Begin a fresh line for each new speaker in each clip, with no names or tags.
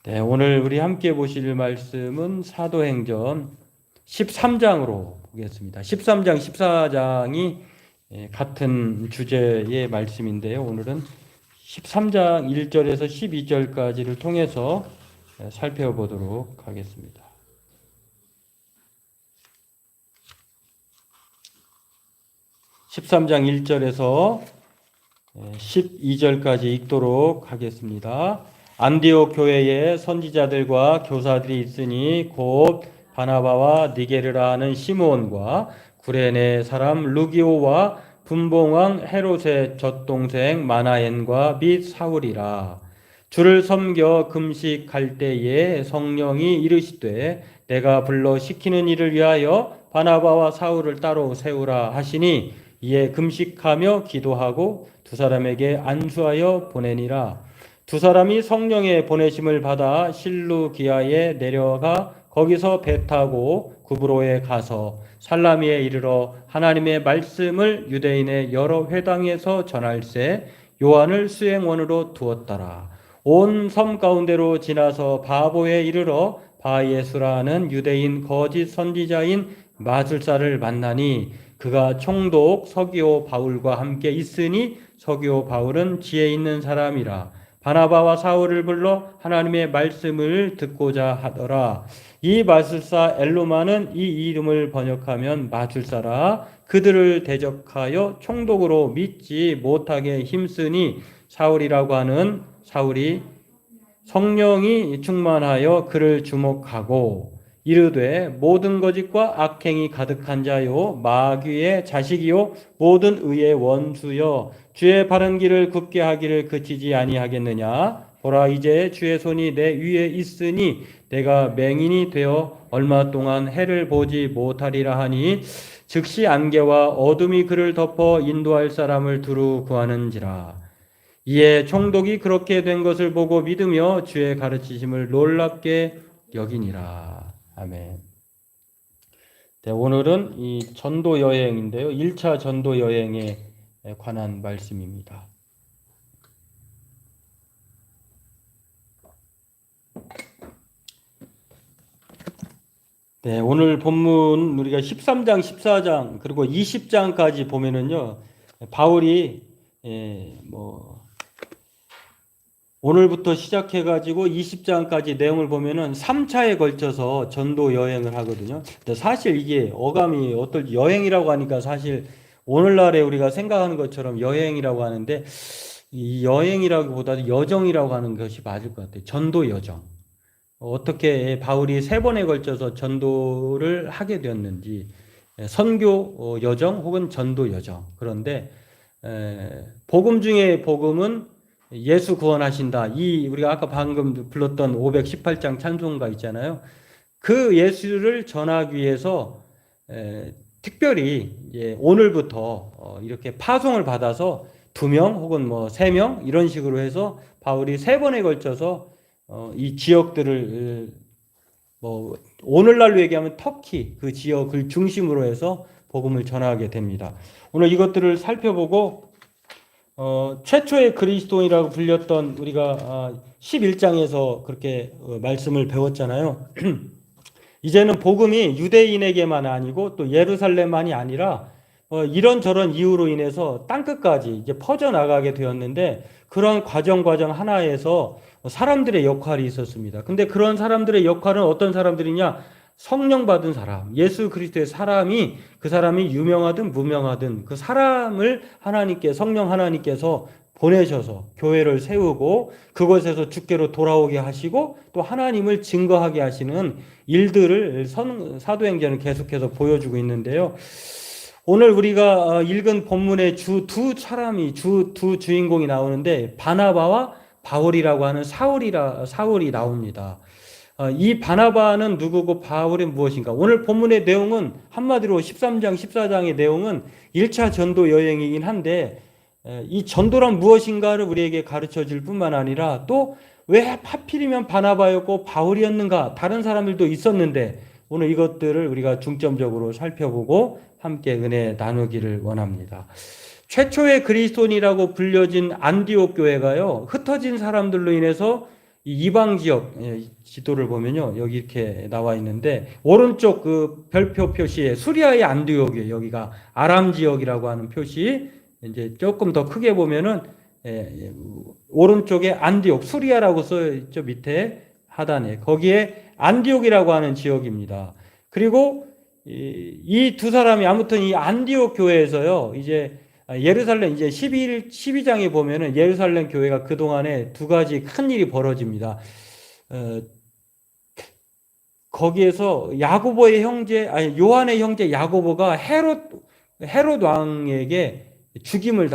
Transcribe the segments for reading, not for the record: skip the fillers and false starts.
네, 오늘 우리 함께 보실 말씀은 사도행전 13장으로 보겠습니다. 13장, 14장이 같은 주제의 말씀인데요. 오늘은 13장 1절에서 12절까지를 통해서 살펴보도록 하겠습니다. 13장 1절에서 12절까지 읽도록 하겠습니다. 안디옥 교회에 선지자들과 교사들이 있으니 곧 바나바와 니게르라 하는 시므온과 구레네 사람 루기오와 분봉왕 헤롯의 젖동생 마나엔과 및 사울이라. 주를 섬겨 금식할 때에 성령이 이르시되 내가 불러 시키는 일을 위하여 바나바와 사울을 따로 세우라 하시니 이에 금식하며 기도하고 두 사람에게 안수하여 보내니라. 두 사람이 성령의 보내심을 받아 실루기아에 내려가 거기서 배 타고 구브로에 가서 살라미에 이르러 하나님의 말씀을 유대인의 여러 회당에서 전할세 요한을 수행원으로 두었더라. 온 섬 가운데로 지나서 바보에 이르러 바예수라는 유대인 거짓 선지자인 마술사를 만나니 그가 총독 서기오 바울과 함께 있으니 서기오 바울은 지혜 있는 사람이라. 바나바와 사울을 불러 하나님의 말씀을 듣고자 하더라. 이 마술사 엘로마는 이 이름을 번역하면 마술사라. 그들을 대적하여 총독으로 믿지 못하게 힘쓰니 사울이라고 하는 사울이 성령이 충만하여 그를 주목하고 이르되 모든 거짓과 악행이 가득한 자요 마귀의 자식이요 모든 의의 원수여 주의 바른 길을 굽게 하기를 그치지 아니하겠느냐. 보라 이제 주의 손이 내 위에 있으니 내가 맹인이 되어 얼마 동안 해를 보지 못하리라 하니 즉시 안개와 어둠이 그를 덮어 인도할 사람을 두루 구하는지라. 이에 총독이 그렇게 된 것을 보고 믿으며 주의 가르치심을 놀랍게 여기니라. 아멘. 네, 오늘은 이 전도 여행인데요. 1차 전도 여행에 관한 말씀입니다. 네, 오늘 본문 우리가 13장, 14장 그리고 20장까지 보면은요. 바울이 오늘부터 시작해가지고 20장까지 내용을 보면은 3차에 걸쳐서 전도 여행을 하거든요. 근데 사실 이게 어감이 어떨지 여행이라고 하니까 사실 오늘날에 우리가 생각하는 것처럼 여행이라고 하는데 이 여행이라기보다도 여정이라고 하는 것이 맞을 것 같아요. 전도 여정. 어떻게 바울이 3번에 걸쳐서 전도를 하게 되었는지 선교 여정 혹은 전도 여정. 그런데 복음 중에 복음은 예수 구원하신다. 이 우리가 아까 방금 불렀던 518장 찬송가 있잖아요. 그 예수를 전하기 위해서 특별히 오늘부터 이렇게 파송을 받아서 2명 혹은 3명 이런 식으로 해서 바울이 3번에 걸쳐서 이 지역들을 오늘날로 얘기하면 터키 그 지역을 중심으로 해서 복음을 전하게 됩니다. 오늘 이것들을 살펴보고 최초의 그리스도인이라고 불렸던 우리가 11장에서 그렇게 말씀을 배웠잖아요. 이제는 복음이 유대인에게만 아니고 또 예루살렘만이 아니라 이런저런 이유로 인해서 땅끝까지 이제 퍼져나가게 되었는데 그런 과정 하나에서 사람들의 역할이 있었습니다. 근데 그런 사람들의 역할은 어떤 사람들이냐? 성령 받은 사람, 예수 그리스도의 사람이 그 사람이 유명하든 무명하든 그 사람을 성령 하나님께서 보내셔서 교회를 세우고 그곳에서 주께로 돌아오게 하시고 또 하나님을 증거하게 하시는 일들을 사도행전은 계속해서 보여주고 있는데요. 오늘 우리가 읽은 본문의 주 두 주인공이 나오는데 바나바와 바울이라고 하는 사울이 나옵니다. 이 바나바는 누구고 바울이 무엇인가? 오늘 본문의 내용은 한마디로 13장, 14장의 내용은 1차 전도 여행이긴 한데 이 전도란 무엇인가를 우리에게 가르쳐 줄 뿐만 아니라 또 왜 하필이면 바나바였고 바울이었는가? 다른 사람들도 있었는데 오늘 이것들을 우리가 중점적으로 살펴보고 함께 은혜 나누기를 원합니다. 최초의 그리스도인이라고 불려진 안디옥 교회가요, 흩어진 사람들로 인해서 이 이방 지역 지도를 보면요, 여기 이렇게 나와 있는데 오른쪽 그 별표 표시에 수리아의 안디옥이에요. 여기가 아람 지역이라고 하는 표시. 이제 조금 더 크게 보면은 오른쪽에 안디옥 수리아라고 써 있죠. 밑에 하단에 거기에 안디옥이라고 하는 지역입니다. 그리고 이 두 사람이 아무튼 이 안디옥 교회에서요, 이제 예루살렘 이제 12장에 보면은 예루살렘 교회가 그동안에 두 가지 큰 일이 벌어집니다. 거기에서 야고보의 형제, 아니 요한의 형제 야고보가 헤롯 왕에게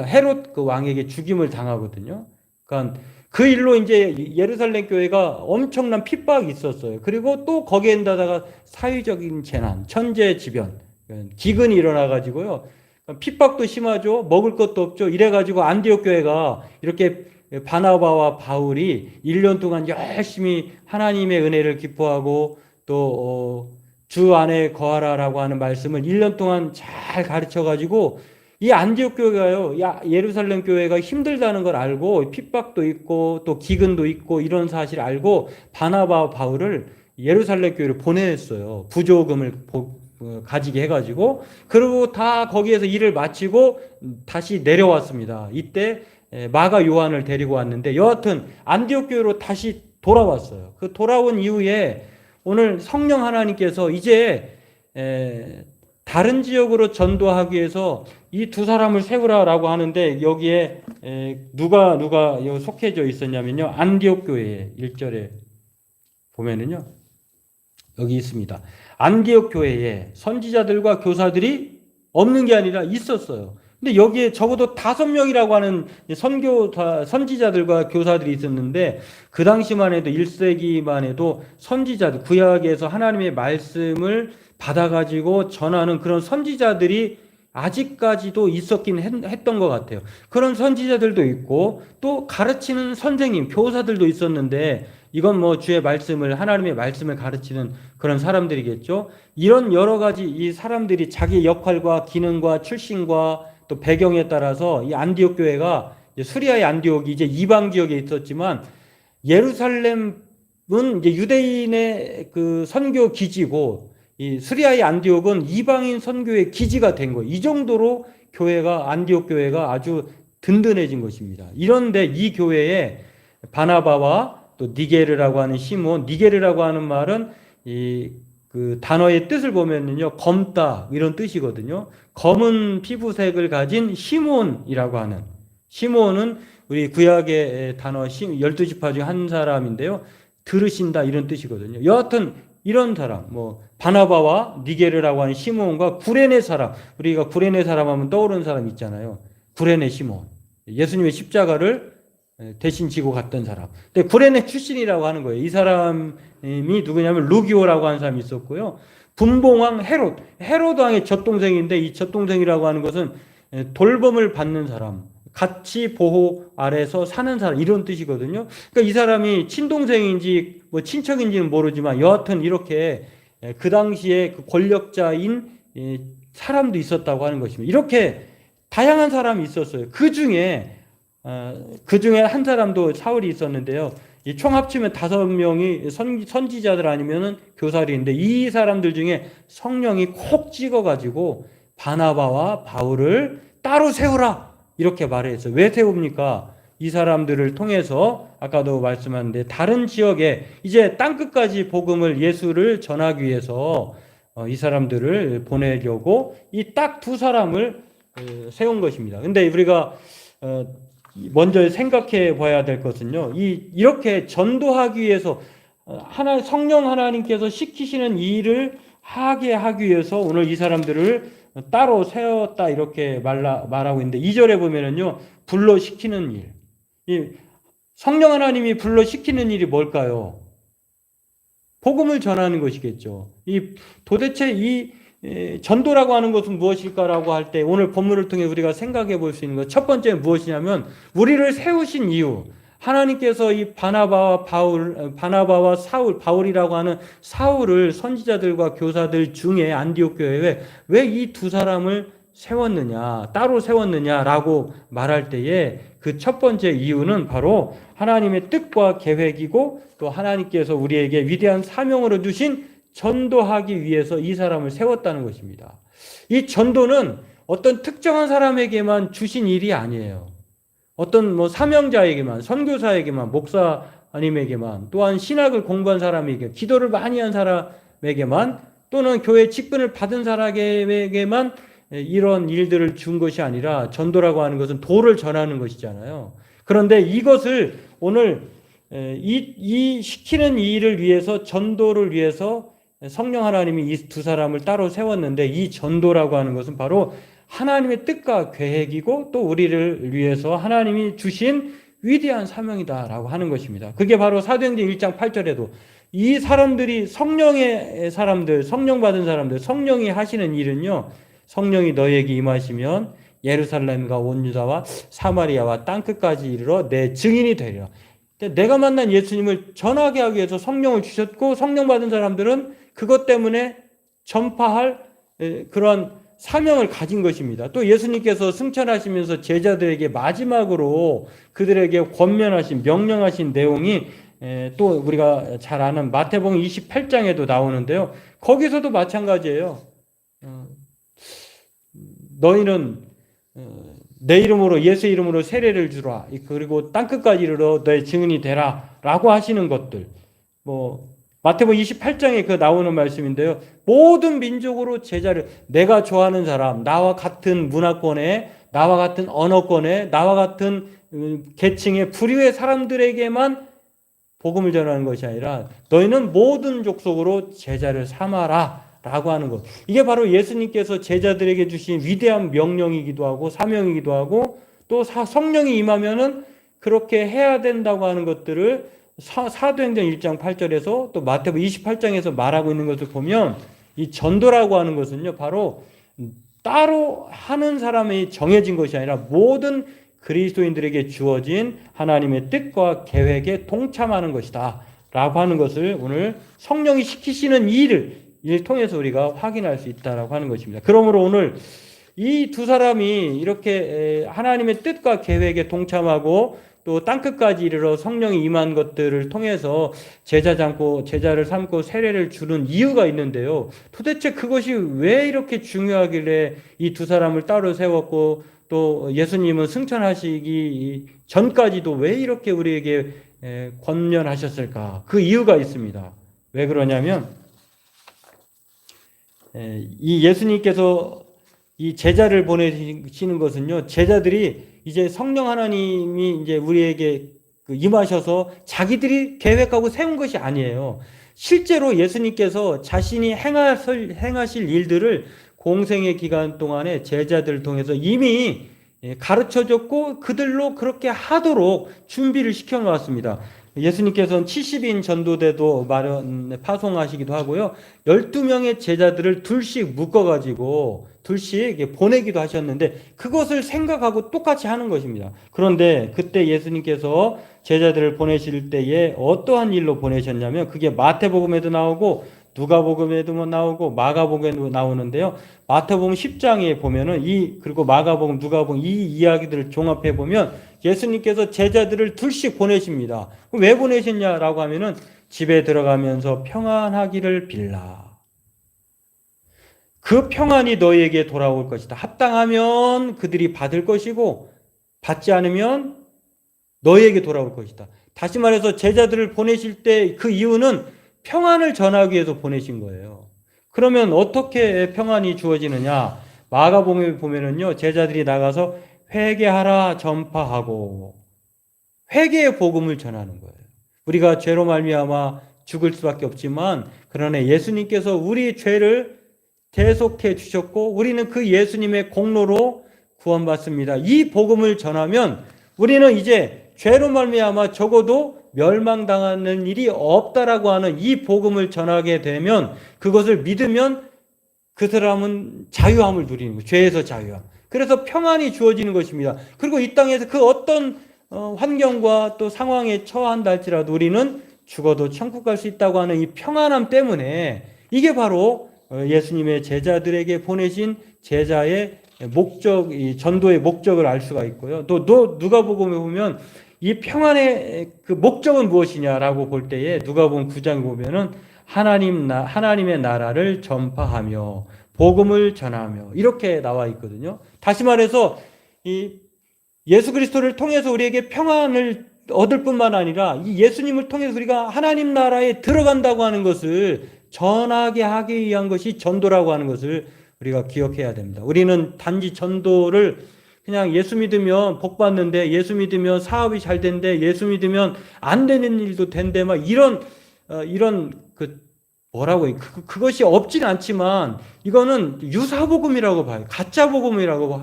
헤롯 그 왕에게 죽임을 당하거든요. 그러니까 그 일로 이제 예루살렘 교회가 엄청난 핍박이 있었어요. 그리고 또 거기에다가 사회적인 재난, 천재지변, 기근이 일어나가지고요. 핍박도 심하죠. 먹을 것도 없죠. 이래가지고 안디옥 교회가 이렇게 바나바와 바울이 1년 동안 열심히 하나님의 은혜를 기뻐하고 또 주 안에 거하라라고 하는 말씀을 1년 동안 잘 가르쳐가지고 이 안디옥 교회가요, 예루살렘 교회가 힘들다는 걸 알고 핍박도 있고 또 기근도 있고 이런 사실을 알고 바나바와 바울을 예루살렘 교회를 보냈어요. 부조금을 가지게 해가지고. 그리고 다 거기에서 일을 마치고 다시 내려왔습니다. 이때 마가 요한을 데리고 왔는데 여하튼 안디옥 교회로 다시 돌아왔어요. 그 돌아온 이후에 오늘 성령 하나님께서 이제 다른 지역으로 전도하기 위해서 이 두 사람을 세우라라고 하는데 여기에 누가 여기 속해져 있었냐면요, 안디옥 교회에 1절에 보면은요 여기 있습니다. 안디옥 교회에 선지자들과 교사들이 없는 게 아니라 있었어요. 근데 여기에 적어도 5명이라고 하는 선지자들과 교사들이 있었는데 그 당시만 해도 1세기만 해도 선지자들, 구약에서 하나님의 말씀을 받아가지고 전하는 그런 선지자들이 아직까지도 있었긴 했던 것 같아요. 그런 선지자들도 있고 또 가르치는 선생님, 교사들도 있었는데 이건 뭐 주의 말씀을, 하나님의 말씀을 가르치는 그런 사람들이겠죠. 이런 여러 가지 이 사람들이 자기 역할과 기능과 출신과 또 배경에 따라서 이 안디옥 교회가 수리아의 안디옥이 이제 이방 지역에 있었지만 예루살렘은 이제 유대인의 그 선교 기지고 이 수리아의 안디옥은 이방인 선교의 기지가 된 거예요. 이 정도로 안디옥 교회가 아주 든든해진 것입니다. 이런데 이 교회에 바나바와 또 니게르라고 하는 시몬, 니게르라고 하는 말은 그 단어의 뜻을 보면은요, 검다 이런 뜻이거든요. 검은 피부색을 가진 시몬이라고 하는, 시몬은 우리 구약의 단어 12지파 중 한 사람인데요. 들으신다 이런 뜻이거든요. 여하튼 이런 사람, 뭐 바나바와 니게르라고 하는 시몬과 구레네 사람, 우리가 구레네 사람 하면 떠오르는 사람 있잖아요. 구레네 시몬, 예수님의 십자가를 대신 지고 갔던 사람. 근데 구레네 출신이라고 하는 거예요. 이 사람이 누구냐면 루기오라고 하는 사람이 있었고요. 분봉왕 헤롯 왕의 젖동생인데 이 젖동생이라고 하는 것은 돌봄을 받는 사람, 같이 보호 아래서 사는 사람 이런 뜻이거든요. 그러니까 이 사람이 친동생인지 뭐 친척인지는 모르지만 여하튼 이렇게 그 당시에 그 권력자인 사람도 있었다고 하는 것입니다. 이렇게 다양한 사람이 있었어요. 그 중에 한 사람도 사울이 있었는데요. 이 총 합치면 5명이 선지자들 아니면은 교사들인데 이 사람들 중에 성령이 콕 찍어가지고 바나바와 바울을 따로 세우라 이렇게 말했어요. 왜 세웁니까? 이 사람들을 통해서 아까도 말씀하는데 다른 지역에 이제 땅끝까지 복음을 예수를 전하기 위해서 이 사람들을 보내려고 이 딱 두 사람을 세운 것입니다. 근데 우리가 먼저 생각해 봐야 될 것은요. 이렇게 전도하기 위해서 성령 하나님께서 시키시는 일을 하게 하기 위해서 오늘 이 사람들을 따로 세웠다 이렇게 말하고 있는데 2절에 보면은요. 불러 시키는 일. 성령 하나님이 불러 시키는 일이 뭘까요? 복음을 전하는 것이겠죠. 도대체 이 전도라고 하는 것은 무엇일까라고 할 때 오늘 본문을 통해 우리가 생각해 볼 수 있는 것 첫 번째는 무엇이냐면 우리를 세우신 이유, 하나님께서 이 바나바와 사울, 바울이라고 하는 사울을 선지자들과 교사들 중에 안디옥 교회에 왜 이 두 사람을 세웠느냐, 따로 세웠느냐라고 말할 때에 그 첫 번째 이유는 바로 하나님의 뜻과 계획이고 또 하나님께서 우리에게 위대한 사명으로 주신 전도하기 위해서 이 사람을 세웠다는 것입니다. 이 전도는 어떤 특정한 사람에게만 주신 일이 아니에요. 어떤 사명자에게만, 선교사에게만, 목사님에게만, 또한 신학을 공부한 사람에게, 기도를 많이 한 사람에게만, 또는 교회 직분을 받은 사람에게만 이런 일들을 준 것이 아니라 전도라고 하는 것은 도를 전하는 것이잖아요. 그런데 이것을 오늘 이 시키는 이 일을 위해서, 전도를 위해서 성령 하나님이 이 두 사람을 따로 세웠는데, 이 전도라고 하는 것은 바로 하나님의 뜻과 계획이고 또 우리를 위해서 하나님이 주신 위대한 사명이다라고 하는 것입니다. 그게 바로 사도행전 1장 8절에도 이 사람들이 성령의 사람들, 성령 받은 사람들, 성령이 하시는 일은요, 성령이 너희에게 임하시면 예루살렘과 온 유다와 사마리아와 땅끝까지 이르러 내 증인이 되리라. 내가 만난 예수님을 전하게 하기 위해서 성령을 주셨고, 성령 받은 사람들은 그것 때문에 전파할 그런 사명을 가진 것입니다. 또 예수님께서 승천하시면서 제자들에게 마지막으로 그들에게 권면하신, 명령하신 내용이 또 우리가 잘 아는 마태복음 28장에도 나오는데요. 거기서도 마찬가지예요. 너희는 내 이름으로, 예수 이름으로 세례를 주라. 그리고 땅끝까지 이르러 너의 증인이 되라. 라고 하시는 것들. 마태복음 28장에 그 나오는 말씀인데요. 모든 민족으로 제자를, 내가 좋아하는 사람, 나와 같은 문화권에, 나와 같은 언어권에, 나와 같은 계층의 부류의 사람들에게만 복음을 전하는 것이 아니라 너희는 모든 족속으로 제자를 삼아라 라고 하는 것. 이게 바로 예수님께서 제자들에게 주신 위대한 명령이기도 하고 사명이기도 하고, 또 성령이 임하면은 그렇게 해야 된다고 하는 것들을 사도행전 1장 8절에서 또 마태복음 28장에서 말하고 있는 것을 보면, 이 전도라고 하는 것은요, 바로 따로 하는 사람이 정해진 것이 아니라 모든 그리스도인들에게 주어진 하나님의 뜻과 계획에 동참하는 것이다 라고 하는 것을 오늘 성령이 시키시는 일을 통해서 우리가 확인할 수 있다라고 하는 것입니다. 그러므로 오늘 이 두 사람이 이렇게 하나님의 뜻과 계획에 동참하고 또 땅끝까지 이르러 성령이 임한 것들을 통해서 제자를 삼고 세례를 주는 이유가 있는데요. 도대체 그것이 왜 이렇게 중요하길래 이 두 사람을 따로 세웠고, 또 예수님은 승천하시기 전까지도 왜 이렇게 우리에게 권면하셨을까? 그 이유가 있습니다. 왜 그러냐면, 이 예수님께서 이 제자를 보내시는 것은요, 제자들이 이제 성령 하나님이 이제 우리에게 임하셔서 자기들이 계획하고 세운 것이 아니에요. 실제로 예수님께서 자신이 행하실 일들을 공생의 기간 동안에 제자들을 통해서 이미 가르쳐줬고 그들로 그렇게 하도록 준비를 시켜 놓았습니다. 예수님께서는 70인 전도대도 파송하시기도 하고요. 12명의 제자들을 둘씩 묶어가지고 둘씩 보내기도 하셨는데, 그것을 생각하고 똑같이 하는 것입니다. 그런데 그때 예수님께서 제자들을 보내실 때에 어떠한 일로 보내셨냐면, 그게 마태복음에도 나오고 누가복음에도 나오고 마가복음에도 나오는데요. 마태복음 10장에 보면은 그리고 마가복음, 누가복음 이 이야기들을 종합해 보면 예수님께서 제자들을 둘씩 보내십니다. 왜 보내셨냐라고 하면은 집에 들어가면서 평안하기를 빌라. 그 평안이 너희에게 돌아올 것이다. 합당하면 그들이 받을 것이고 받지 않으면 너희에게 돌아올 것이다. 다시 말해서 제자들을 보내실 때 그 이유는 평안을 전하기 위해서 보내신 거예요. 그러면 어떻게 평안이 주어지느냐? 마가복음에 보면은요, 제자들이 나가서 회개하라 전파하고 회개의 복음을 전하는 거예요. 우리가 죄로 말미암아 죽을 수밖에 없지만, 그러나 예수님께서 우리 죄를 대속해 주셨고 우리는 그 예수님의 공로로 구원받습니다. 이 복음을 전하면 우리는 이제 죄로 말미암아 적어도 멸망당하는 일이 없다라고 하는 이 복음을 전하게 되면, 그것을 믿으면 그 사람은 자유함을 누리는 거예요. 죄에서 자유함. 그래서 평안이 주어지는 것입니다. 그리고 이 땅에서 그 어떤 환경과 또 상황에 처한다 할지라도 우리는 죽어도 천국 갈 수 있다고 하는 이 평안함 때문에, 이게 바로 예수님의 제자들에게 보내신 제자의 목적, 이 전도의 목적을 알 수가 있고요. 또 누가복음에 보면 이 평안의 그 목적은 무엇이냐라고 볼 때에 누가복음 9장에 보면은 하나님의 나라를 전파하며 복음을 전하며 이렇게 나와 있거든요. 다시 말해서 이 예수 그리스도를 통해서 우리에게 평안을 얻을 뿐만 아니라 이 예수님을 통해서 우리가 하나님 나라에 들어간다고 하는 것을 전하게 하기 위한 것이 전도라고 하는 것을 우리가 기억해야 됩니다. 우리는 단지 전도를 그냥 예수 믿으면 복 받는데, 예수 믿으면 사업이 잘 된대, 예수 믿으면 안 되는 일도 된대, 막 이런 뭐라고 해. 그것이 없진 않지만 이거는 유사복음이라고 봐요. 가짜 복음이라고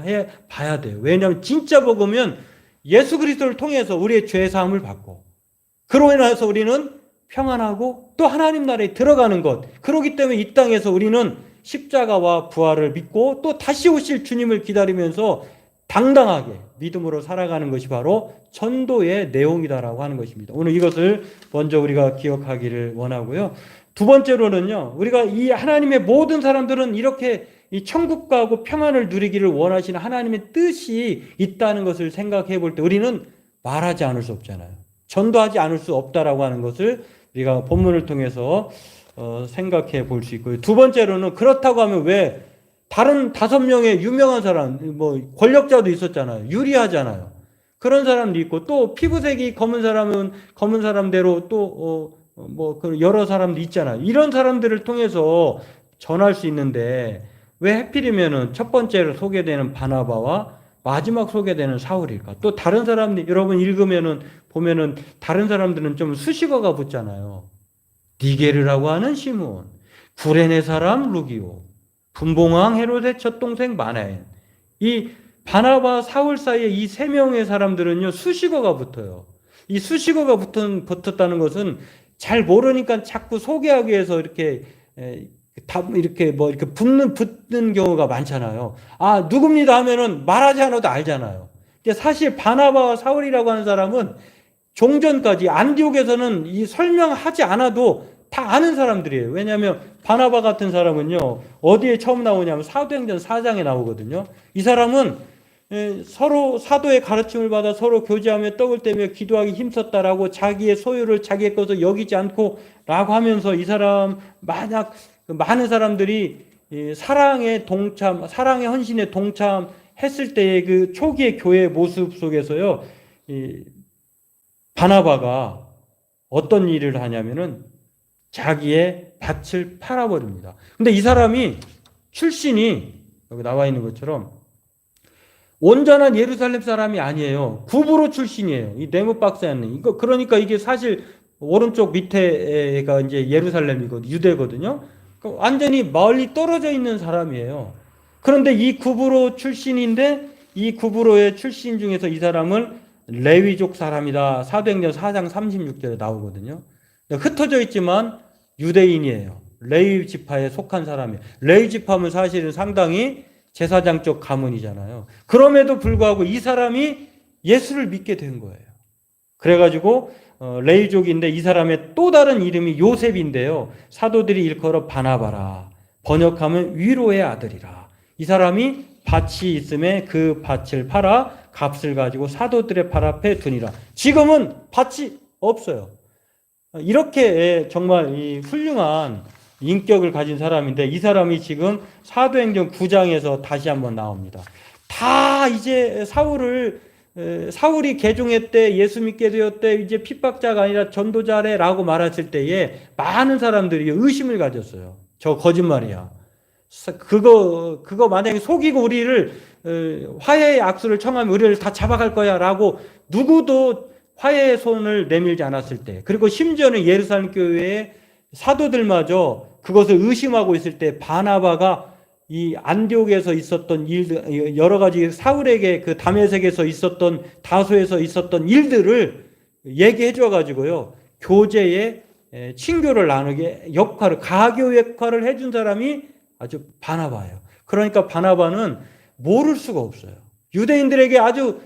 봐야 돼요. 왜냐하면 진짜 복음은 예수 그리스도를 통해서 우리의 죄 사함을 받고 그로 인해서 우리는 평안하고 또 하나님 나라에 들어가는 것. 그렇기 때문에 이 땅에서 우리는 십자가와 부활을 믿고 또 다시 오실 주님을 기다리면서 당당하게 믿음으로 살아가는 것이 바로 전도의 내용이다라고 하는 것입니다. 오늘 이것을 먼저 우리가 기억하기를 원하고요. 두 번째로는요, 우리가 이 하나님의 모든 사람들은 이렇게 이 천국 가고 평안을 누리기를 원하시는 하나님의 뜻이 있다는 것을 생각해 볼 때 우리는 말하지 않을 수 없잖아요. 전도하지 않을 수 없다라고 하는 것을 우리가 본문을 통해서 생각해 볼 수 있고요. 두 번째로는 그렇다고 하면 왜 다른 5명의 유명한 사람, 뭐 권력자도 있었잖아요. 유리하잖아요. 그런 사람도 있고 또 피부색이 검은 사람은 검은 사람대로 또 여러 사람도 있잖아요. 이런 사람들을 통해서 전할 수 있는데 왜 하필이면은 첫 번째로 소개되는 바나바와 마지막 소개되는 사울일까? 또 다른 사람들 여러분 읽으면은 보면은 다른 사람들은 좀 수식어가 붙잖아요. 니게르라고 하는 시므온, 구레네 사람 루기오, 분봉왕 헤롯의 첫 동생 마나엔. 이 바나바 사울 사이에 이 3명의 사람들은요 수식어가 붙어요. 이 수식어가 붙었다는 것은 잘 모르니까 자꾸 소개하기 위해서 이렇게 붙는 경우가 많잖아요. 아, 누굽니다 하면은 말하지 않아도 알잖아요. 근데 사실 바나바와 사울이라고 하는 사람은 종전까지 안디옥에서는 이 설명하지 않아도 다 아는 사람들이에요. 왜냐하면 바나바 같은 사람은요, 어디에 처음 나오냐면 사도행전 4장에 나오거든요. 이 사람은 서로 사도의 가르침을 받아 서로 교제하며 떡을 떼며 기도하기 힘썼다라고 자기의 소유를 자기의 것을 여기지 않고 라고 하면서 이 사람 만약 많은 사람들이 사랑의 헌신에 동참했을 때의 그 초기의 교회의 모습 속에서요, 바나바가 어떤 일을 하냐면은 자기의 밭을 팔아버립니다. 근데 이 사람이 출신이 여기 나와 있는 것처럼 온전한 예루살렘 사람이 아니에요. 구브로 출신이에요. 이 네모 박스에 있는 이거 그러니까 이게 사실 오른쪽 밑에가 이제 예루살렘이거든요. 유대거든요. 완전히 멀리 떨어져 있는 사람이에요. 그런데 이 구브로 출신인데 이 구브로의 출신 중에서 이 사람은 레위족 사람이다. 사도행전 4장 36절에 나오거든요. 흩어져 있지만 유대인이에요. 레위 지파에 속한 사람이에요. 레위 지파는 사실은 상당히 제사장적 가문이잖아요. 그럼에도 불구하고 이 사람이 예수를 믿게 된 거예요. 그래가지고 레위족인데 이 사람의 또 다른 이름이 요셉인데요. 사도들이 일컬어 바나바라. 번역하면 위로의 아들이라. 이 사람이 밭이 있음에 그 밭을 팔아 값을 가지고 사도들의 발 앞에 두니라. 지금은 밭이 없어요. 이렇게 정말 이 훌륭한 인격을 가진 사람인데 이 사람이 지금 사도행전 9장에서 다시 한번 나옵니다. 다 이제 사울이 개종했대, 예수 믿게 되었대, 이제 핍박자가 아니라 전도자래라고 말했을 때에 많은 사람들이 의심을 가졌어요. 저 거짓말이야. 그거 만약에 속이고 우리를 화해의 악수를 청하면 우리를 다 잡아갈 거야라고 누구도 화해의 손을 내밀지 않았을 때, 그리고 심지어는 예루살렘 교회의 사도들마저 그것을 의심하고 있을 때 바나바가 이 안디옥에서 있었던 일들, 여러 가지 사울에게 그 다메섹에서 있었던 다소에서 있었던 일들을 얘기해 줘 가지고요, 교제의 친교를 나누게 가교 역할을 해준 사람이 아주 바나바예요. 그러니까 바나바는 모를 수가 없어요. 유대인들에게 아주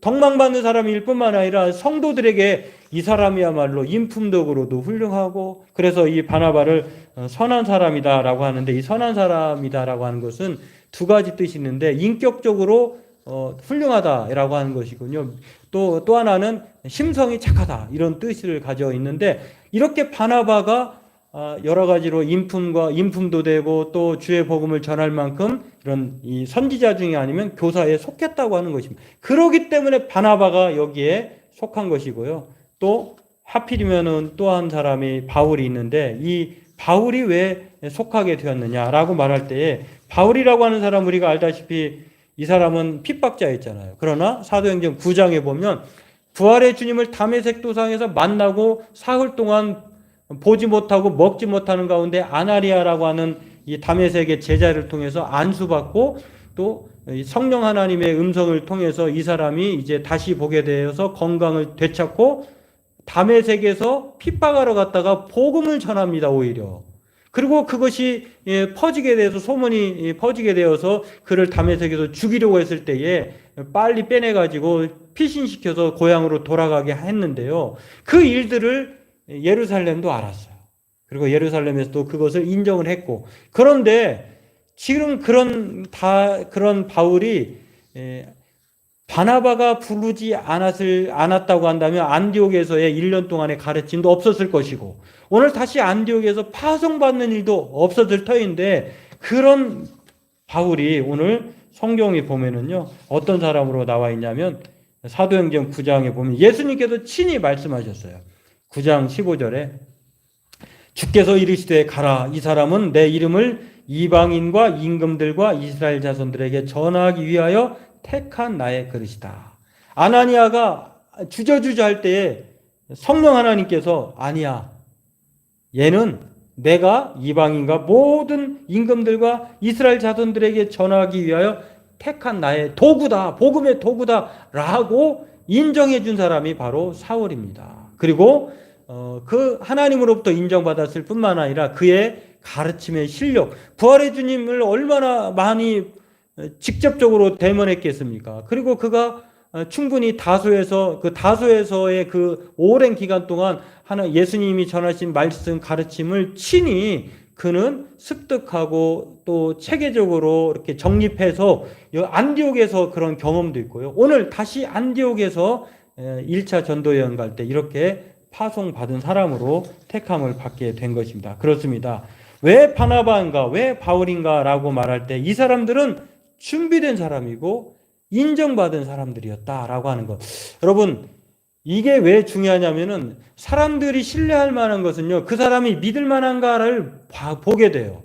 덕망받는 사람일 뿐만 아니라 성도들에게 이 사람이야말로 인품덕으로도 훌륭하고, 그래서 이 바나바를 선한 사람이다라고 하는데, 이 선한 사람이다라고 하는 것은 두 가지 뜻이 있는데, 인격적으로 훌륭하다라고 하는 것이군요. 또 하나는 심성이 착하다, 이런 뜻을 가져 있는데, 이렇게 바나바가 여러 가지로 인품도 되고 또 주의 복음을 전할 만큼 이런 이 선지자 중에 아니면 교사에 속했다고 하는 것입니다. 그렇기 때문에 바나바가 여기에 속한 것이고요. 또 하필이면은 또 한 사람이 바울이 있는데, 이 바울이 왜 속하게 되었느냐라고 말할 때에, 바울이라고 하는 사람 우리가 알다시피 이 사람은 핍박자였잖아요. 그러나 사도행전 9장에 보면 부활의 주님을 다메섹 도상에서 만나고 사흘 동안 보지 못하고 먹지 못하는 가운데 아나리아라고 하는 이 다메섹의 제자를 통해서 안수받고, 또 성령 하나님의 음성을 통해서 이 사람이 이제 다시 보게 되어서 건강을 되찾고 다메섹에서 핍박하러 갔다가 복음을 전합니다, 오히려. 그리고 그것이 퍼지게 돼서, 소문이 퍼지게 되어서 그를 다메섹에서 죽이려고 했을 때에 빨리 빼내가지고 피신시켜서 고향으로 돌아가게 했는데요. 그 일들을 예루살렘도 알았어요. 그리고 예루살렘에서도 그것을 인정을 했고, 그런데 지금 그런 바울이 바나바가 부르지 않았다고 한다면 안디옥에서의 1년 동안의 가르침도 없었을 것이고, 오늘 다시 안디옥에서 파송받는 일도 없었을 터인데, 그런 바울이 오늘 성경에 보면은요, 어떤 사람으로 나와 있냐면 사도행전 9장에 보면 예수님께서 친히 말씀하셨어요. 9장 15절에 주께서 이르시되 가라, 이 사람은 내 이름을 이방인과 임금들과 이스라엘 자손들에게 전하기 위하여 택한 나의 그릇이다. 아나니아가 주저주저 할 때에 성령 하나님께서 아니야, 얘는 내가 이방인과 모든 임금들과 이스라엘 자손들에게 전하기 위하여 택한 나의 도구다, 복음의 도구다 라고 인정해 준 사람이 바로 사울입니다. 그리고 그 하나님으로부터 인정받았을 뿐만 아니라 그의 가르침의 실력, 부활의 주님을 얼마나 많이 직접적으로 대면했겠습니까? 그리고 그가 충분히 다소에서의 그 오랜 기간 동안 예수님이 전하신 말씀, 가르침을 친히 그는 습득하고 또 체계적으로 이렇게 정립해서 안디옥에서 그런 경험도 있고요. 오늘 다시 안디옥에서 1차 전도 여행 갈 때 이렇게 파송받은 사람으로 택함을 받게 된 것입니다. 그렇습니다. 왜 바나바인가, 왜 바울인가 라고 말할 때 이 사람들은 준비된 사람이고 인정받은 사람들이었다라고 하는 것. 여러분, 이게 왜 중요하냐면은 사람들이 신뢰할 만한 것은요, 그 사람이 믿을 만한가를 보게 돼요.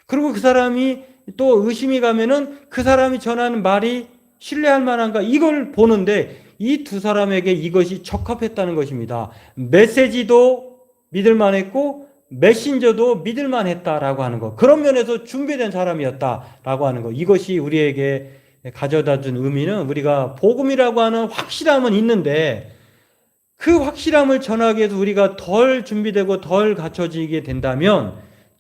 그리고 그 사람이 또 의심이 가면은 그 사람이 전하는 말이 신뢰할 만한가, 이걸 보는데 이 두 사람에게 이것이 적합했다는 것입니다. 메시지도 믿을 만했고 메신저도 믿을 만했다라고 하는 것. 그런 면에서 준비된 사람이었다라고 하는 것. 이것이 우리에게 가져다 준 의미는, 우리가 복음이라고 하는 확실함은 있는데 그 확실함을 전하기 위해서 우리가 덜 준비되고 덜 갖춰지게 된다면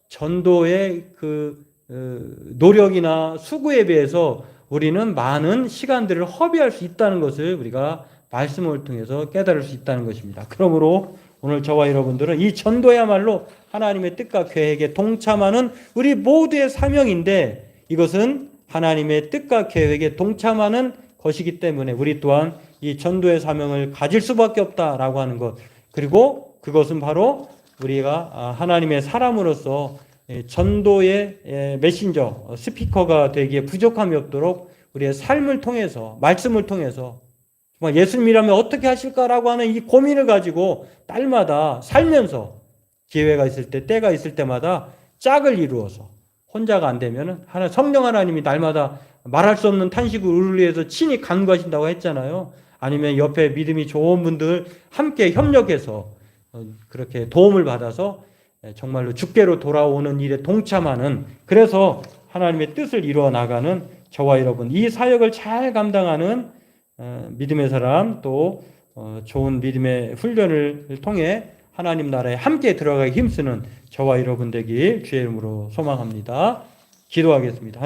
전도의 그 노력이나 수고에 비해서 우리는 많은 시간들을 허비할 수 있다는 것을 우리가 말씀을 통해서 깨달을 수 있다는 것입니다. 그러므로 오늘 저와 여러분들은 이 전도야말로 하나님의 뜻과 계획에 동참하는 우리 모두의 사명인데, 이것은 하나님의 뜻과 계획에 동참하는 것이기 때문에 우리 또한 이 전도의 사명을 가질 수밖에 없다라고 하는 것. 그리고 그것은 바로 우리가 하나님의 사람으로서 전도의 메신저, 스피커가 되기에 부족함이 없도록 우리의 삶을 통해서, 말씀을 통해서 정말 예수님이라면 어떻게 하실까라고 하는 이 고민을 가지고 날마다 살면서 기회가 있을 때, 때가 있을 때마다 짝을 이루어서, 혼자가 안 되면은 성령 하나님이 날마다 말할 수 없는 탄식을 울리해서 친히 간구하신다고 했잖아요. 아니면 옆에 믿음이 좋은 분들 함께 협력해서 그렇게 도움을 받아서 정말로 주께로 돌아오는 일에 동참하는, 그래서 하나님의 뜻을 이루어 나가는 저와 여러분, 이 사역을 잘 감당하는 믿음의 사람, 또 좋은 믿음의 훈련을 통해 하나님 나라에 함께 들어가기 힘쓰는 저와 여러분 되길 주의 이름으로 소망합니다. 기도하겠습니다.